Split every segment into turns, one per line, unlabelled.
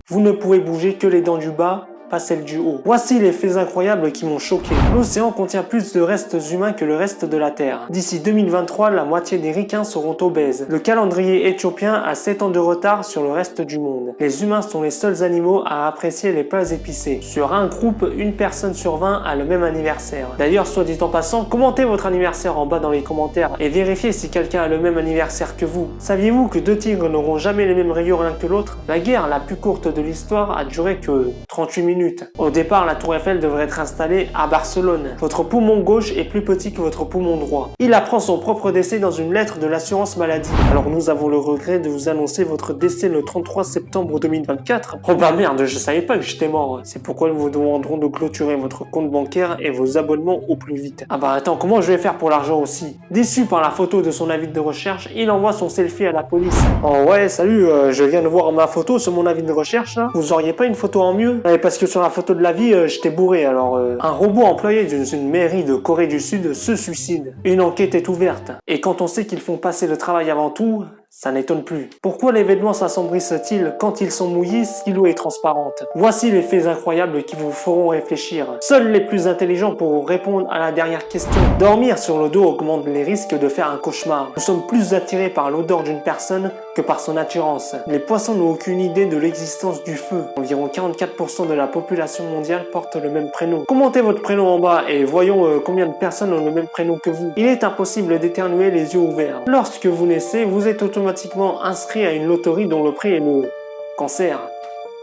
Vous ne pouvez bouger que les dents du bas, pas celles du haut. Voici les faits incroyables qui m'ont choqué. L'océan contient plus de restes humains que le reste de la Terre. D'ici 2023, la moitié des ricains seront obèses. Le calendrier éthiopien a 7 ans de retard sur le reste du monde. Les humains sont les seuls animaux à apprécier les plats épicés. Sur un groupe, une personne sur 20 a le même anniversaire. D'ailleurs, soit dit en passant, commentez votre anniversaire en bas dans les commentaires et vérifiez si quelqu'un a le même anniversaire que vous. Saviez-vous que 2 tigres n'auront jamais les mêmes rayures l'un que l'autre? La guerre la plus courte de l'histoire a duré que 38 minutes. Au départ, la tour Eiffel devrait être installée à Barcelone. Votre poumon gauche est plus petit que votre poumon droit. Il apprend son propre décès dans une lettre de l'assurance maladie. Alors nous avons le regret de vous annoncer votre décès le 33 septembre 2024. Oh bah merde, je savais pas que j'étais mort. C'est pourquoi nous vous demanderons de clôturer votre compte bancaire et vos abonnements au plus vite. Ah bah attends, comment je vais faire pour l'argent aussi? Déçu par la photo de son avis de recherche, il envoie son selfie à la police. Oh ouais, salut, je viens de voir ma photo sur mon avis de recherche là. Vous auriez pas une photo en mieux? Ouais, parce que sur la photo de la vie, j'étais bourré, alors... Un robot employé d'une mairie de Corée du Sud se suicide. Une enquête est ouverte. Et quand on sait qu'ils font passer le travail avant tout... ça n'étonne plus. Pourquoi les vêtements s'assombrissent-ils quand ils sont mouillés si l'eau est transparente? Voici les faits incroyables qui vous feront réfléchir. Seuls les plus intelligents pourront répondre à la dernière question. Dormir sur le dos augmente les risques de faire un cauchemar. Nous sommes plus attirés par l'odeur d'une personne que par son attirance. Les poissons n'ont aucune idée de l'existence du feu. Environ 44% de la population mondiale porte le même prénom. Commentez votre prénom en bas et voyons combien de personnes ont le même prénom que vous. Il est impossible d'éternuer les yeux ouverts. Lorsque vous naissez, vous êtes automatiquement inscrit à une loterie dont le prix est le cancer.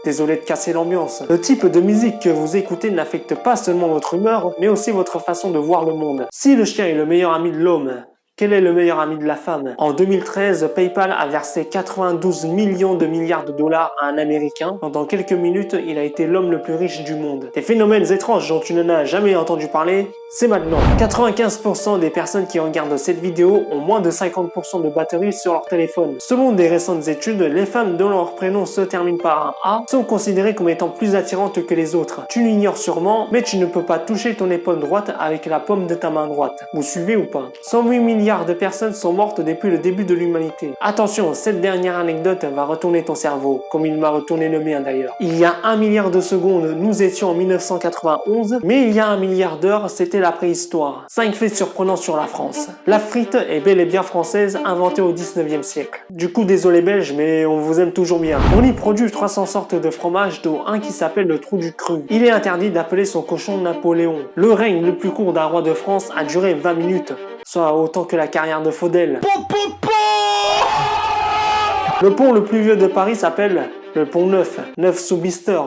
Désolé de casser l'ambiance. Le type de musique que vous écoutez n'affecte pas seulement votre humeur, mais aussi votre façon de voir le monde. Si le chien est le meilleur ami de l'homme, quel est le meilleur ami de la femme? En 2013, PayPal a versé 92 millions de milliards de dollars à un Américain. Pendant quelques minutes, il a été l'homme le plus riche du monde. Des phénomènes étranges dont tu n'en as jamais entendu parler, c'est maintenant. 95% des personnes qui regardent cette vidéo ont moins de 50% de batterie sur leur téléphone. Selon des récentes études, les femmes dont leur prénom se termine par un A sont considérées comme étant plus attirantes que les autres. Tu l'ignores sûrement, mais tu ne peux pas toucher ton épaule droite avec la paume de ta main droite. Vous suivez ou pas? 108 milliards de personnes sont mortes depuis le début de l'humanité. Attention, cette dernière anecdote va retourner ton cerveau, comme il m'a retourné le mien d'ailleurs. Il y a 1 milliard de secondes, nous étions en 1991, mais il y a 1 milliard d'heures, c'était la préhistoire. 5 faits surprenants sur la France. La frite est bel et bien française, inventée au 19e siècle. Du coup, désolé belge, mais on vous aime toujours bien. On y produit 300 sortes de fromages, dont un qui s'appelle le trou du cru. Il est interdit d'appeler son cochon Napoléon. Le règne le plus court d'un roi de France a duré 20 minutes. Soit autant que la carrière de Faudel. Le pont le plus vieux de Paris s'appelle le pont Neuf, Neuf sous Bister.